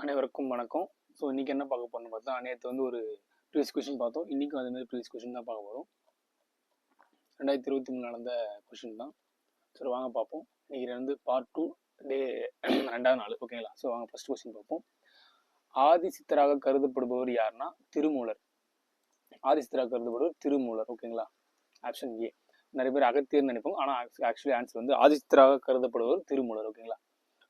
அனைவருக்கும் வணக்கம். ஸோ இன்னைக்கு என்ன பார்க்க போறோம்னு பார்த்தா, நேற்று வந்து ஒரு ப்ரீவியஸ் கொஷின் பார்த்தோம். இன்னைக்கும் அதே மாதிரி ப்ரீவியஸ் கொஷின் தான் பார்க்க போகிறோம். 2023 நடந்த கொஷின் தான். சரி வாங்க பார்ப்போம். இன்னைக்கு வந்து பார்ட் 2 டே 2வது நாள். ஓகேங்களா? ஸோ வாங்க ஃபர்ஸ்ட் கொஸ்டின் பார்ப்போம். ஆதிசித்தராக கருதப்படுபவர் யாருன்னா திருமூலர். ஆதிசித்தராக கருதப்படுவர் திருமூலர். ஓகேங்களா? Option A. நிறைய பேர் அகத்தியர்னு நினைப்போம், ஆனால் ஆக்சுவலி ஆன்சர் வந்து ஆதிசித்தராக கருதப்படுவர் திருமூலர். ஓகேங்களா?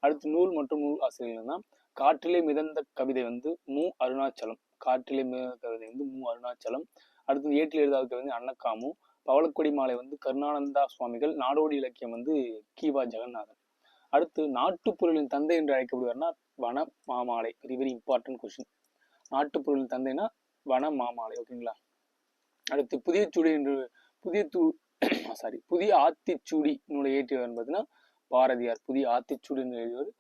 அடுத்து நூல் மற்றும் நூல் ஆசிரியர்கள் தான். காற்றிலே மிதந்த கவிதை வந்து மு அருணாச்சலம். காற்றிலே மிதந்த கவிதை வந்து மு அருணாச்சலம். அடுத்து ஏட்டில் எழுதாத கவிதை அன்னக்காமு. பவளக்கொடி மாலை வந்து கருணானந்தா சுவாமிகள். நாடோடி இலக்கியம் வந்து கீவா ஜெகநாதன். அடுத்து நாட்டுப்பொருளின் தந்தை என்று அழைக்கப்படுவார்னா வன மாமாலை. Very very important question. நாட்டுப்பொருளின் தந்தைனா வன மாமாலை. ஓகேங்களா? அடுத்து புதிய ஆத்திச்சூடி நூலை இயற்றியவர் என்பதுன்னா பாரதியார். புதிய ஆத்திச்சூடி நூல் எழுதியவர்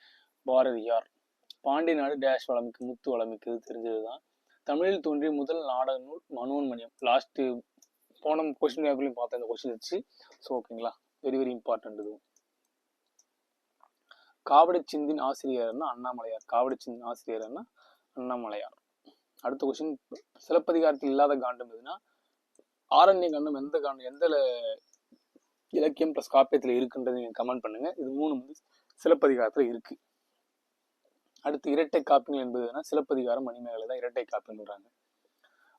பாரதியார். பாண்டிய நாடு டேஷ் வளமிக்கு முத்து வளமிக்கு தெரிஞ்சதுதான். தமிழில் தோன்றிய முதல் நாடக நூல் மனோன்மணியம். லாஸ்ட் போன கொஸ்டின் பேப்பர்லையும் பார்த்தேன் இந்த கொஸ்டின் வச்சு. ஸோ ஓகேங்களா, வெரி வெரி இம்பார்ட்டன்ட் இது. காவடிச்சிந்தின் ஆசிரியர்னா அண்ணாமலையார். காவடிச்சிந்தின் ஆசிரியர்னா அண்ணாமலையார். அடுத்த கொஸ்டின், சிலப்பதிகாரத்தில் இல்லாத காண்டம் எதுனா ஆரண்ய காண்டம். எந்த காண்டம், எந்த இலக்கியம் பிளஸ் காப்பியத்தில் இருக்குன்றது நீங்க கமெண்ட் பண்ணுங்க. இது மூணு வந்து சிலப்பதிகாரத்துல இருக்கு. அடுத்து இரட்டை காப்பியங்கள் என்பதுன்னா சிலப்பதிகாரம் மணிமேகலை தான் இரட்டை காப்பியம்ன்றாங்க.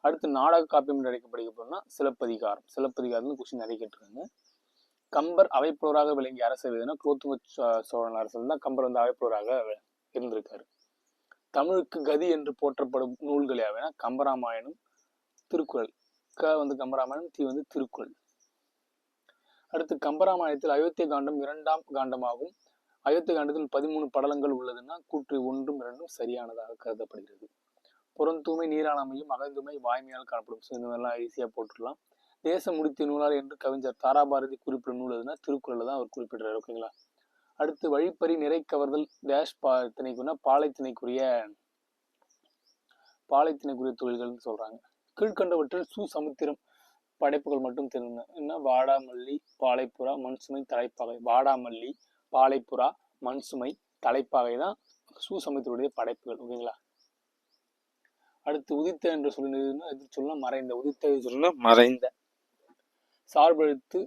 அடுத்து நாடக காப்பியம் என்று அழைக்கப்படுகிறதுனா சிலப்பதிகாரம். சிலப்பதிகாரத்துல கொஸ்டின் நிறைய கேட்டிருக்காங்க. கம்பர் அவைப்புலராக விளங்கிய அரசர் எதுனா குலோத்துங்க சோழன் அரசர் தான் கம்பர் வந்து அவைப்புலராக இருந்திருக்காரு. தமிழுக்கு கதி என்று போற்றப்படும் நூல்கள் யாவைனா கம்பராமாயணம், திருக்குறள். க வந்து கம்பராமாயணம், தி வந்து திருக்குறள். அடுத்து கம்பராமாயணத்தில் அயோத்திய காண்டம் 2ஆம் காண்டமாகும். அயோத்திய காண்டத்தில் 13 படலங்கள் உள்ளதுன்னா கூற்று 1, 2 சரியானதாக கருதப்படுகிறது. புறந்தூய்மை நீராளாமையும் அகந்தூய்மை வாய்மையால் காணப்படும். ஸோ இந்த மாதிரிலாம் ஈஸியாக போட்டுடலாம். தேசம் முடித்த நூலார் என்று கவிஞர் தாராபாரதி குறிப்பிடும் நூல் எதுனா திருக்குறள் தான் அவர் குறிப்பிடுறாரு. ஓகேங்களா? அடுத்து வழிப்பறி நிறை கவர்தல் டேஷ் திணைக்குன்னா பாலைத்திணைக்குரிய தொழில்கள்னு சொல்றாங்க. கீழ்கண்டவற்றில் சுசமுத்திரம் படைப்புகள் மட்டும் தெரியுங்க. என்ன வாடாமல்லி, பாலைப்புறா, மண்சுமை, தலைப்பாகை. வாடாமல்லி, பாலைப்புறா, மண்சுமை, தலைப்பாகை தான் சுசமுத்திரருடைய படைப்புகள். ஓகேங்களா? அடுத்து உதித்த என்று சொல்லுன்னா எது சொல்லலாம் மறைந்த. உதித்த சொல்லலாம் மறைந்த. சார்பெழுத்து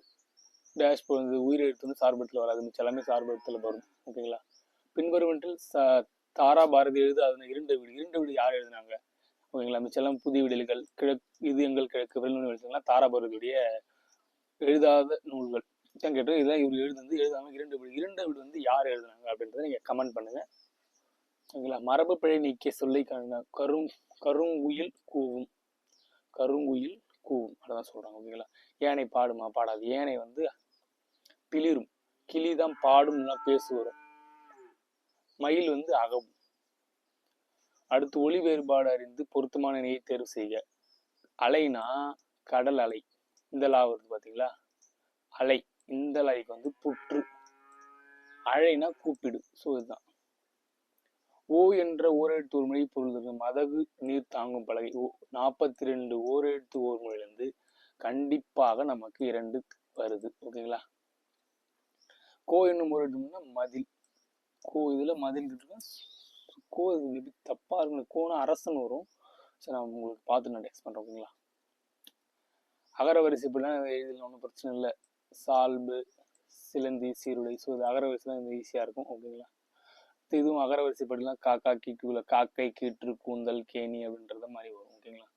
டேஷ் வந்து உயிரெழுத்து வந்து சார்பெழுத்துல வராது, மிச்ச எல்லாமே சார்பெழுத்துல வரும். ஓகேங்களா? பின்வருவற்றில் தாரா பாரதி எழுதாதுன்னா இரண்டு வீடு யார் எழுதினாங்க? ஓகேங்களா? மிச்செல்லாம் புதிய விடல்கள், இது எங்கள் கிழக்கு வெளிநூல் எழுத்துலாம் தாராபாரதியுடைய எழுதாத நூல்கள் தான் கேட்டு. இதெல்லாம் இவர் எழுதாம இரண்டு வீடு வந்து யார் எழுதுனாங்க அப்படின்றத நீங்க கமெண்ட் பண்ணுங்க. ஓகேங்களா? மரபு பிழை நீக்கிய சொல்லை கருங்குயில் கூவும். கருங்குயில் கூவும் அதான் சொல்றாங்க. ஓகேங்களா? ஏனை பாடுமா பாடாது. ஏனை வந்து பிளிரும். கிளிதான் பாடும் பேசு வரும். மயில் வந்து அகவும். அடுத்து ஒளி வேறுபாடு அறிந்து பொருத்தமான இணையை தேர்வு செய்க. அலைனா கடல் அலை. இந்த லா வருது பாத்தீங்களா? அலை. இந்த லைக்கு வந்து புற்று. அழைனா கூப்பிடு. ஸோ இதுதான். ஓ என்ற ஓரெழுத்து ஒரு மொழி பொருள் மதகு நீர் தாங்கும் பலகை. 42 ஓரெழுத்து ஓர் மொழியிலிருந்து கண்டிப்பாக நமக்கு 2 வருது. ஓகேங்களா? கோ என்னும் ஒரு எழுத்துனா மதில். கோ இதுல மதில் இருக்கு. கோ இது தப்பா இருக்கு. கோனா அரசன் வரும். சரி நான் உங்களுக்கு பார்த்து நான் டெக்ஸ்ட் பண்றேன். ஓகேங்களா? அகர வரிசைப்படிலாம் எழுதலாம், ஒன்றும் பிரச்சனை இல்லை. சால்பு, சிலந்தி, சீருடை. ஸோ இது அகர வரிசைலாம் ஈஸியாக இருக்கும். ஓகேங்களா? இதுவும் அகர வரிசைப்படிலாம் காக்கா, கீக்குல காக்கை, கீற்று, கூந்தல், கேணி அப்படின்றத மாதிரி வரும். ஓகேங்களா?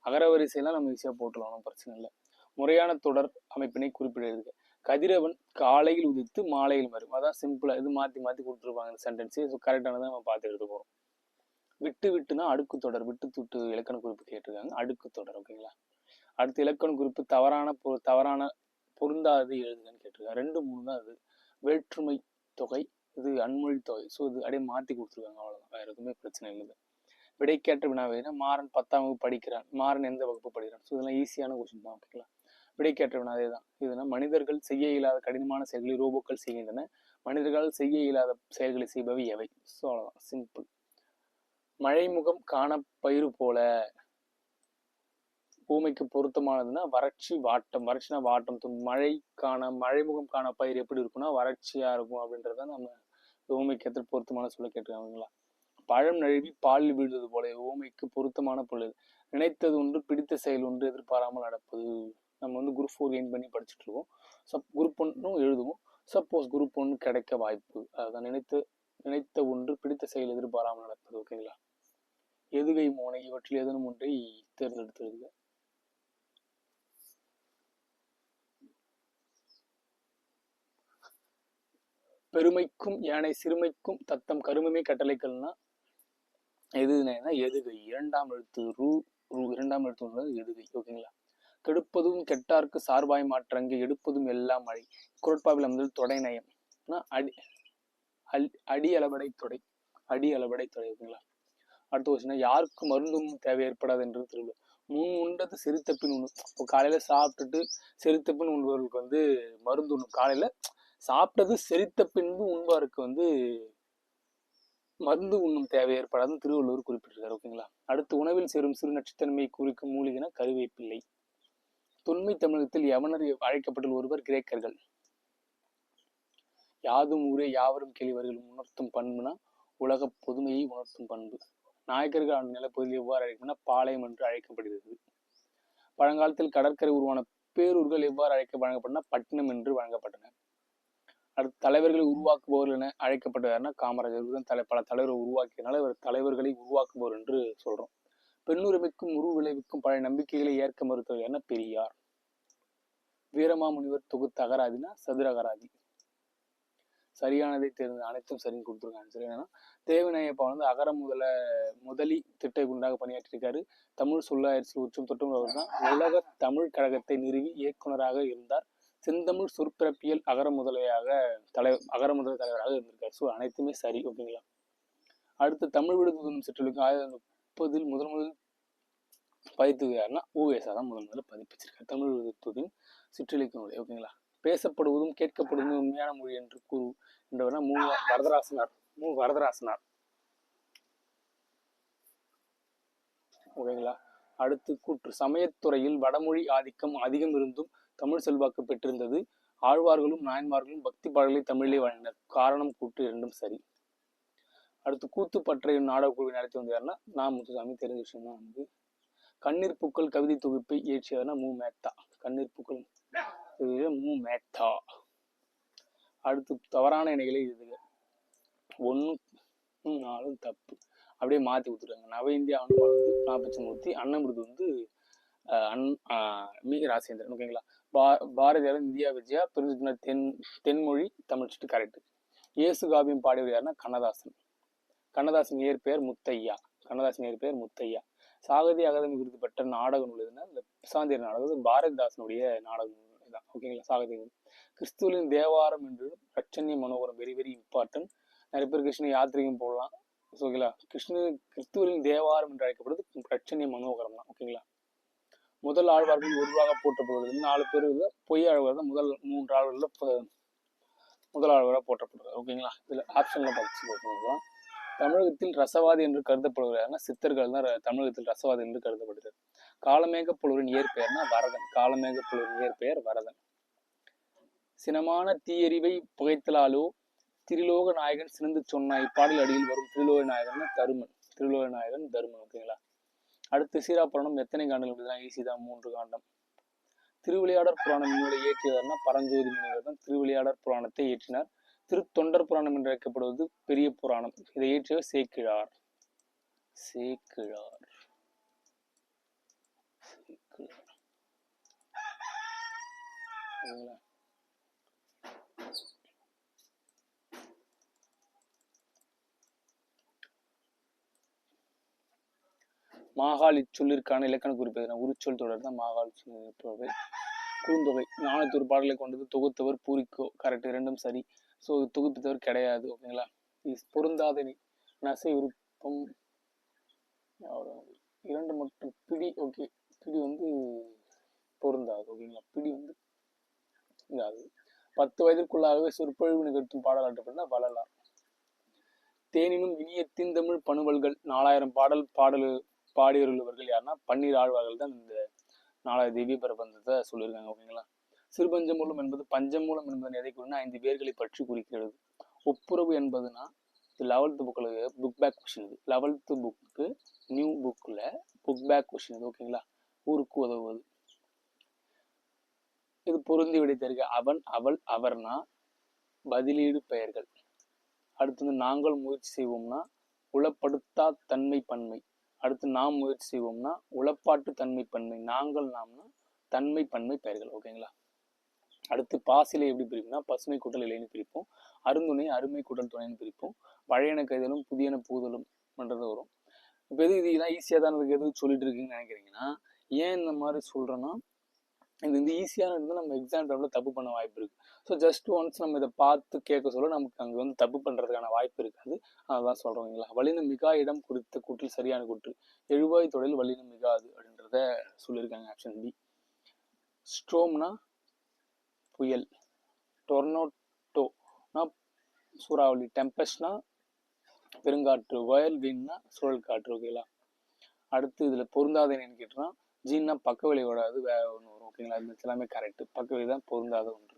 அகர வரிசையெல்லாம் நம்ம ஈஸியாக போட்டுலாம், ஒன்றும் பிரச்சனை இல்லை. முறையான தொடர் அமைப்பினை குறிப்பிடுறது. கதிரவன் காலையில் உதித்து மாலையில் வரும். அதான் சிம்பிளா இது மாற்றி மாற்றி கொடுத்துருப்பாங்க இந்த சென்டென்ஸ். ஸோ கரெக்டானதான் நம்ம பார்த்து எடுத்து போகிறோம். விட்டு விட்டுனா அடுக்கு தொடர். விட்டு துட்டு இலக்கண குறிப்பு கேட்டிருக்காங்க. அடுக்கு தொடர். ஓகேங்களா? அடுத்து இலக்கண குறிப்பு தவறான பொருந்தாது எழுதுன்னு கேட்டிருக்காங்க. 2, 3 தான் அது. வேற்றுமை தொகை, இது அன்மொழி தொகை. ஸோ இது அப்படியே மாற்றி கொடுத்துருக்காங்க. அவ்வளோதான், வேற எதுவுமே பிரச்சனை இல்லை. விடைக்கேற்ற வினாவினா மாறன் 10ஆம் வகுப்பு படிக்கிறான். மாறன் எந்த வகுப்பு படிக்கிறான்? ஸோ இதெல்லாம் ஈஸியான கொஸ்டின் தான். ஓகேங்களா? விடைக்கேற்ற வினாவே தான். இதுனா மனிதர்கள் செய்ய இயலாத கடினமான செயல்களை ரோபோக்கள் செய்கின்றன. மனிதர்களால் செய்ய இயலாத செயல்களை செய்பவை எவை? ஸோ அவ்வளோதான், சிம்பிள். மழைமுகம் காண பயிறு போல. பூமிக்கு பொருத்தமானதுன்னா வறட்சி, வாட்டம். வறட்சினா வாட்டம். மழைமுகம் காண பயிர் எப்படி இருக்குன்னா வறட்சியா இருக்கும் அப்படின்றத நம்ம பூமிக்கு பொருத்தமான சொல்ல கேட்டுருக்காங்களா? பழம் நழுவி பாலில் வீழ்வது போல ஓமைக்கு பொருத்தமான பொருள். நினைத்தது ஒன்று பிடித்த செயல் ஒன்று எதிர்பாராமல் நடப்பது. நம்ம வந்து குரூப் 4 கெயின் பண்ணி படிச்சுட்டு இருக்கோம். குரூப் 1 எழுதுவோம். சப்போஸ் குரூப் 1 கிடைக்க வாய்ப்பு. அதான் நினைத்த ஒன்று பிடித்த செயல் எதிர்பாராமல் நடப்பது. ஓகேங்களா. எதுகை மோனை இவற்றில் ஏதேனும் ஒன்றை தேர்ந்தெடுத்து எழுதுக. பெருமைக்கும் யானை சிறுமைக்கும் தத்தம் கருமமே கட்டளைக்கல்னா எதுனா எதுகை. இரண்டாம் எழுத்து இரண்டாம் எழுத்து எதுகை. ஓகேங்களா. கெடுப்பதும் கெட்டார்க்கு சார்பாய் மாற்றங்கு எடுப்பதும் எல்லாம் மழை. குரட்பாவில் முதல் தொடை நயம் அடி அளபடை தொடை. ஓகேங்களா. அடுத்த கொஸ்டின், யாருக்கு மருந்தும் தேவை ஏற்படாது என்று திருவள்ளுவர். முன் உண்டது செரித்தப்பின் உண்ணும். இப்போ காலையில சாப்பிட்டுட்டு செரித்தப்பின் உண்பவர்களுக்கு வந்து மருந்து உண்ணும். காலையில சாப்பிட்டது செரித்த பின்பு உண்பாருக்கு வந்து மருந்து உண்ணும் தேவை ஏற்படாதுன்னு திருவள்ளுவர் குறிப்பிட்டிருக்காரு. ஓகேங்களா. அடுத்து, உணவில் சேரும் சிறு நச்சுத்தன்மையை குறிக்கும் மூலிகைனா கருவேப்பிள்ளை. தொன்மை தமிழகத்தில் யவனர் அழைக்கப்பட்ட ஒருவர் கிரேக்கர்கள். யாதும் ஊரே யாவரும் கேள்வர்கள் உணர்த்தும் பண்புனா உலக பொதுமையை உணர்த்தும் பண்பு. நாயக்கர்கள் அந்த நிலப்பகுதியில் எவ்வாறு அழைக்கணும்னா பாளையம் என்று அழைக்கப்படுகிறது. பழங்காலத்தில் கடற்கரை உருவான பேரூர்கள் எவ்வாறு வழங்கப்பட்டன பட்டினம் என்று வழங்கப்பட்டன. அடுத்து, தலைவர்களை உருவாக்குபவர்கள் என அழைக்கப்பட்டவர்னா காமராஜர். பல தலைவர்கள் உருவாக்கியதுனால இவர் தலைவர்களை உருவாக்குபவர் என்று சொல்றோம். பெண்ணுரிமைக்கும் உருவ விளைவுக்கும் பழைய நம்பிக்கைகளை ஏற்க மறுத்தவர் என பெரியார். வீரமாமுனிவர் தொகுத்த அகராதினா சதுர அகராதி. சரியானதை தேர்ந்து அனைத்தும் சரின்னு கொடுத்துருக்காங்க. சரி, என்னன்னா தேவநாயப்பா வந்து அகர முதலி திட்ட குண்டாக பணியாற்றியிருக்காரு. தமிழ் சொல்லாயிரத்தில் உச்சம் தொட்டும் அவர் தான் உலக தமிழ் கழகத்தை நிறுவி இயக்குநராக இருந்தார். செந்தமிழ் சொற்பிறப்பியல் அகர முதல் தலைவராக இருந்திருக்காரு. ஸோ அனைத்துமே சரி. ஓகேங்களா. அடுத்து, தமிழ் விடுதலும் சிற்றலுக்கு 1930 முதல் பதித்தது யாருன்னா ஊவேசா தான் முதல்ல பதிப்பிச்சிருக்காரு தமிழ் விடுதலின் சிற்றிலக்கிய. ஓகேங்களா. பேசப்படுவதும் கேட்கப்படுவதும் உண்மையான மொழி என்று என்றவர்னா வரதராசனார். ஓகேங்களா. அடுத்து, கூற்று. சமயத்துறையில் வடமொழி ஆதிக்கம் அதிகம் இருந்தும் தமிழ் செல்வாக்கு பெற்றிருந்தது. ஆழ்வார்களும் நாயன்மார்களும் பக்தி பாடல்களை தமிழிலே வழங்கினர். காரணம் கூற்று இரண்டும் சரி. அடுத்து, கூத்துப்பற்றை நாடக குழுவை நடத்தி வந்தார்னா முத்துசாமி. தெரிஞ்ச விஷயம் தான் வந்து. கண்ணீர் பூக்கள் கவிதை தொகுப்பை இயற்றியவர்னா மு. மேத்தா. கண்ணீர் பூக்கள் மு. மேத்தா. அடுத்து, தவறான இணைகளை எழுதுக. 1, 4 தப்பு. அப்படியே மாத்தி கொடுத்துருக்காங்க. நவ இந்தியா அனுபவம் வந்து நாப்பச்சமூர்த்தி. அன்னமிருது வந்து மி. ராசேந்திரன். ஓகேங்களா. பாரதியார் இந்தியா விஜயா பிரிஞ்சு தென்மொழி தமிழ் கரெக்ட். இயேசு காவியம் பாடியவர் யாருன்னா கண்ணதாசன். கண்ணதாசன் இயற்பெயர் முத்தையா. சாகித்ய அகாதமி விருது பெற்ற நாடக நூல் எதுனா இந்த பிசாந்தியர் நாடகம் பாரதிதாசனுடைய நாடக நூல் தான். ஓகேங்களா. சாகித்ய நூல். கிறிஸ்துவின் தேவாரம் என்று பிரச்சனை மனோகரம் வெரி வெரி இம்பார்ட்டன்ட். நிறைய பேர் கிருஷ்ண யாத்திரையும் போடலாம். ஓகேங்களா. கிறிஸ்துவின் தேவாரம் என்று அழைக்கப்படுறது பிரச்சனை மனோகரம் தான். ஓகேங்களா. முதல் ஆழ்வார்கள் ஒருவாக போற்றப்படுவது 4 பேர் பொய் ஆழ்வார் தான். முதல் 3 ஆழ்வார்கள் முதல் ஆழ்வாராக போற்றப்படுறார். ஓகேங்களா. இதுல ஆப்ஷன்ல பார்த்து தமிழகத்தில் ரசவாதி என்று கருதப்படுகிறார்னா சித்தர்கள் தான் தமிழகத்தில் ரசவாதி என்று கருதப்படுகிறார். காலமேக புலவரின் இயற்பெயர்னா வரதன். சினமான தீயறிவை புகைத்தலாலோ திரிலோக நாயகன் சினந்து சொன்ன இப்பாடல் அடியில் வரும் திரிலோக நாயகன் தருமன். ஓகேங்களா. அடுத்து, சீராப்புராணம் எத்தனை காண்டங்கள் எழுதுனா ஈஸிதான் 3 காண்டம். திருவிளையாடற் புராணம் நூலை இயற்றியவர்னா பரஞ்சோதி முனிவர் தான் திருவிளையாடற் புராணத்தை இயற்றினார். திருத்தொண்டர் புராணம் என்று அழைக்கப்படுவது பெரிய புராணம். இதை இயற்றியவர் சேக்கிழார். மாகாள் இச்சொல்லிற்கான இலக்கண குறிப்பு உரிச்சொல் தொடர் தான் மாகாள் தொடர். குறுந்தொகை 400 பாடல்களை கொண்டது. தொகுத்தவர் பூரிக்கோ. கரெக்ட். இரண்டும் சரி. ஸோ தொகுத்தவர் கிடையாது. ஓகேங்களா. பொருந்தாத நசை விருப்பம் 2 மட்டும். பிடி. ஓகே, பிடி வந்து பொருந்தாது. ஓகேங்களா. பிடி வந்து 10 வயதிற்குள்ளாகவே சொற்பொழிவு நிகழ்த்தும் பாடலாட்டப்படினா வள்ளலார். தேனினும் இனிய தீந்தமிழ் பணுவல்கள் 4000 பாடியுள்ளவர்கள் யாருன்னா 12 ஆழ்வார்கள் தான் இந்த 4000 திவ்ய பிரபந்தத்தை சொல்லியிருக்காங்க. ஓகேங்களா. சிறுபஞ்சமூலம் என்பது பஞ்சமூலம் என்பதன் எதை குறினா 5 பேர்களை பற்றி குறிக்கிறது. ஒப்புரவு என்பதுனா இது 11th புக்கில் புக் பேக் கொஷின். இது 11th புக்கு நியூ புக்கில் புக் பேக் கொஷின் இது. ஓகேங்களா? ஊருக்கு உதவுவது. இது பொருந்தி விடை தருக. அவன், அவள், அவர்னா பதிலீடு பெயர்கள். அடுத்து வந்து நாங்கள் முயற்சி செய்வோம்னா உளப்படுத்தா தன்மை பன்மை. அடுத்து நாம் முயற்சி செய்வோம்னா உளப்பாட்டு தன்மை பன்மை. நாங்கள் நாம்னா தன்மை பன்மை பெயர்கள். ஓகேங்களா? அடுத்து பாசிலை எப்படி பிரிப்போம்னா பசுமை கூட்டல் இலைன்னு பிரிப்போம். அருந்துணை அருமை கூட்டல் துணைன்னு பிரிப்போம். பழையன கைதலும் புதியன புகுதலும் பண்றது வரும். இப்போ எது இதெல்லாம் ஈஸியாக தான் இருக்கு, எதுவும் சொல்லிட்டு இருக்கீங்கன்னு நினைக்கிறீங்கன்னா, ஏன் இந்த மாதிரி சொல்றேன்னா, இது வந்து ஈஸியான இருந்தால் நம்ம எக்ஸாம் டைம்ல தப்பு பண்ண வாய்ப்பு இருக்கு. ஸோ ஜஸ்ட் ஒன்ஸ் நம்ம இதை பார்த்து கேட்க சொல்ல நமக்கு அங்கே வந்து தப்பு பண்றதுக்கான வாய்ப்பு இருக்காது. அதான் சொல்றோங்களா. வலின மிகா இடம் குறித்த கூற்றில் சரியான கூற்று. எழுவாய் தொடரில் வலின மிகாது அப்படின்றத சொல்லியிருக்காங்க. Option B. ஸ்ட்ரோம்னா புயல், டொர்னோட்டோனா சூறாவளி, டெம்பஸ்ட்னா பெருங்காற்று, வயல் வீண்னா சுழல் காற்று. ஓகேங்களா? அடுத்து இதுல பொருந்தாத என்னன்னு கேட்டோம்னா ஜீன்னா பக்க விலை ஓடாது வேற ஒன்று வரும். ஓகேங்களா? இது எல்லாமே கரெக்ட். பக்க விலை தான் பொருந்தாத ஒன்று.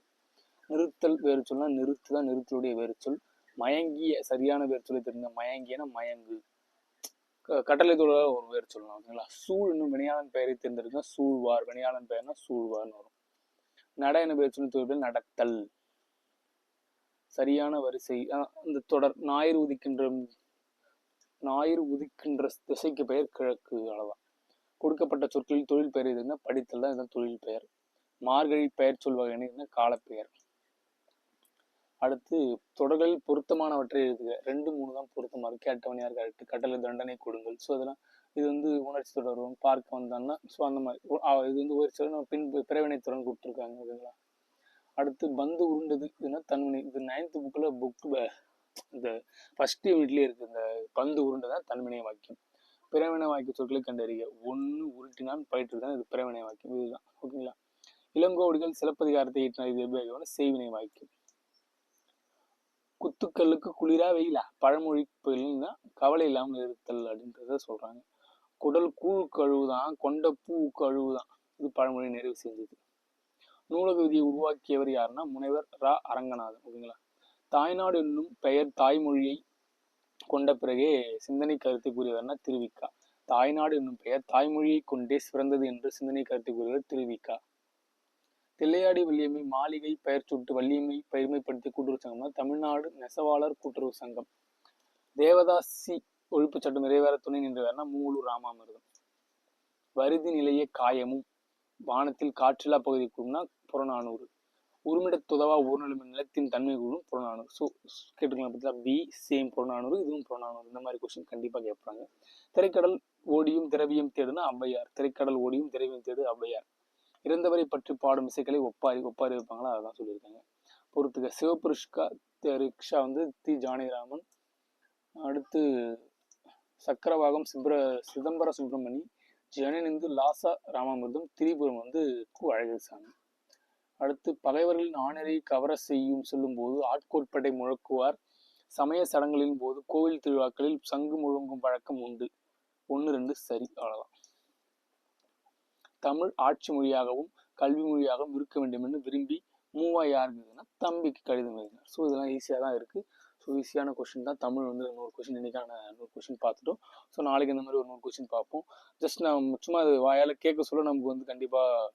நிறுத்தல் வேறு சொல்னா நிறுத்து தான் நிறுத்தலுடைய வேறு சொல். மயங்கிய சரியான வேறு சொல்லி தெரிஞ்ச மயங்கியனா மயங்கு. கட்டளை தொழில ஒரு வேறு சொல்லலாம். ஓகேங்களா? சூழ் இன்னும் வினையாளன் பெயரை தேர்ந்தெடுக்க சூழ்வார், வினையாளன் பெயர்னா சூழ்வார்னு வரும். நட என வேறு சொல்லி தொழில் நடத்தல். சரியான வரிசை இந்த தொடர். ஞாயிறு உதிக்கின்ற திசைக்கு பெயர் கிழக்கு. அளவா. கொடுக்கப்பட்ட சொற்களில் தொழில் பெயர் எதுன்னா படித்தல் தான். இதுதான் தொழில் பெயர். மார்கழி பெயர் சொல் வகை காலப்பெயர். அடுத்து தொடர்களில் பொருத்தமானவற்றை எழுதுக. 2, 3 தான் பொருத்தமா இருக்கு. கேட்டவன் கரெக்ட். கட்டளை தண்டனை கொடுங்கள். ஸோ அதெல்லாம் இது வந்து உணர்ச்சி தொடரும். பார்க்க வந்தான்னா ஸோ அந்த மாதிரி இது வந்து ஒரு சில நம்ம பின் பிறவினை தொடர்ந்து கொடுத்துருக்காங்க. ஓகேங்களா? அடுத்து பந்து உருண்டது இதுன்னா தன்வினை. இது 9th புக்கில் இந்த ஃபர்ஸ்ட் யூனிட்லேயே இருக்கு. இந்த பந்து உருண்டதான் தன்வினை வாக்கியம். பிறவினை வாக்கிய சொற்களை கண்டறிய. 1 உருட்டினான் பயிற்று தான். இது பிறவினை வாக்கியம். இதுதான். ஓகேங்களா? இளங்கோவடிகள் சிலப்பதிகாரத்தை ஈட்டினார். இது எப்படி செய்வினை வாக்கியம். குத்துக்கல்லுக்கு குளிரா வெயிலா பழமொழி பயில்னா கவலை இல்லாமல் இருத்தல் அப்படின்றத சொல்றாங்க. குடல் கூழ் கழுவுதான், கொண்ட பூ கழுவுதான். இது பழமொழி நிறைவு செஞ்சது. நூலக விதியை உருவாக்கியவர் யாருன்னா முனைவர் ரா அரங்கநாதன். ஓகேங்களா? தாய்நாடு என்னும் பெயர் தாய்மொழியை கொண்ட பிறகே சிந்தனை கருத்தை கூறியவர்னா திருவிக்கா. தாய்நாடு என்னும் பெயர் தாய்மொழியை கொண்டே சிறந்தது என்று சிந்தனை கருத்தை கூறியவர் திருவிக்கா. தில்லையாடி வள்ளியம்மை மாளிகை பெயர் சுட்டு வள்ளியம்மை பெருமைப்படுத்திய கூட்டுறவு சங்கம்னா தமிழ்நாடு நெசவாளர் கூட்டுறவு சங்கம். தேவதாசி ஒழிப்பு சட்டம் நிறைவேற துணை நின்றவர்னா மூலூர் ராமாமிர்தம். வருதி நிலைய காயமும் வானத்தில் காற்றில்லா பகுதி கூறும்னா புறநானூறு. உருமிடத்துதவா ஊர்நிலைமை நிலத்தின் தன்மை கூறும் புறநானூறு. ஸோ கேட்டுக்கலாம். பார்த்தீங்களா? பி சேம் புறநானூறு, இதுவும் புறநானூறு. இந்த மாதிரி கொஸ்டின் கண்டிப்பாக கேட்பாங்க. திரைக்கடல் ஓடியும் திரவியம் தேடுனா ஔவையார். திரைக்கடல் ஓடியும் திரவியம் தேடு ஔவையார். இறந்தவரை பற்றி பாடும் இசைகளை ஒப்பாரி வைப்பாங்களா, அதான் சொல்லியிருக்காங்க. பொறுத்துக்க. சிவப்பு ரிக்ஷா வந்து தி ஜானகிராமன். அடுத்து சக்கரவாகம் சிதம்பர சுப்பிரமணி. ஜனனிந்து லாசா ராமாமிர்தம். திரிபுரம் வந்து கு அழகிரிசாமி. அடுத்து பகைவர்களின் ஆணரை கவர செய்யும் சொல்லும் போது ஆட்கோட்பட்டை முழக்குவார். சமய சடங்குகளின் போது கோவில் திருவிழாக்களில் சங்கு முழங்கும் பழக்கம் உண்டு. 1, 2 சரி. அவ்வளவுதான். தமிழ் ஆட்சி மொழியாகவும் கல்வி மொழியாகவும் இருக்க வேண்டும் என்று விரும்பி மூவா யாருக்குதுன்னா தம்பிக்கு கடிதம் எழுதினார். ஸோ இதெல்லாம் ஈஸியாக தான் இருக்கு. ஸோ ஈஸியான கொஸ்டின் தான். தமிழ் வந்து 100 கொஸ்டின் இன்னைக்கான 100 கொஸ்டின் பார்த்துட்டோம். ஸோ நாளைக்கு இந்த மாதிரி ஒரு 100 கொஸ்டின் பார்ப்போம். ஜஸ்ட் நம்ம சும்மா அது வாயால் கேட்க சொல்ல நமக்கு வந்து கண்டிப்பாக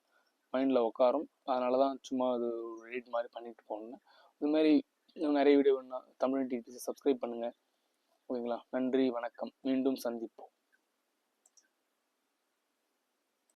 மைண்டில் உட்காரும். அதனால தான் சும்மா அது எடிட் மாதிரி பண்ணிட்டு போனேன். இது மாதிரி நிறைய வீடியோ வேணும்னா தமிழ் டிடிசி சப்ஸ்கிரைப் பண்ணுங்கள். ஓகேங்களா? நன்றி, வணக்கம். மீண்டும் சந்திப்போம்.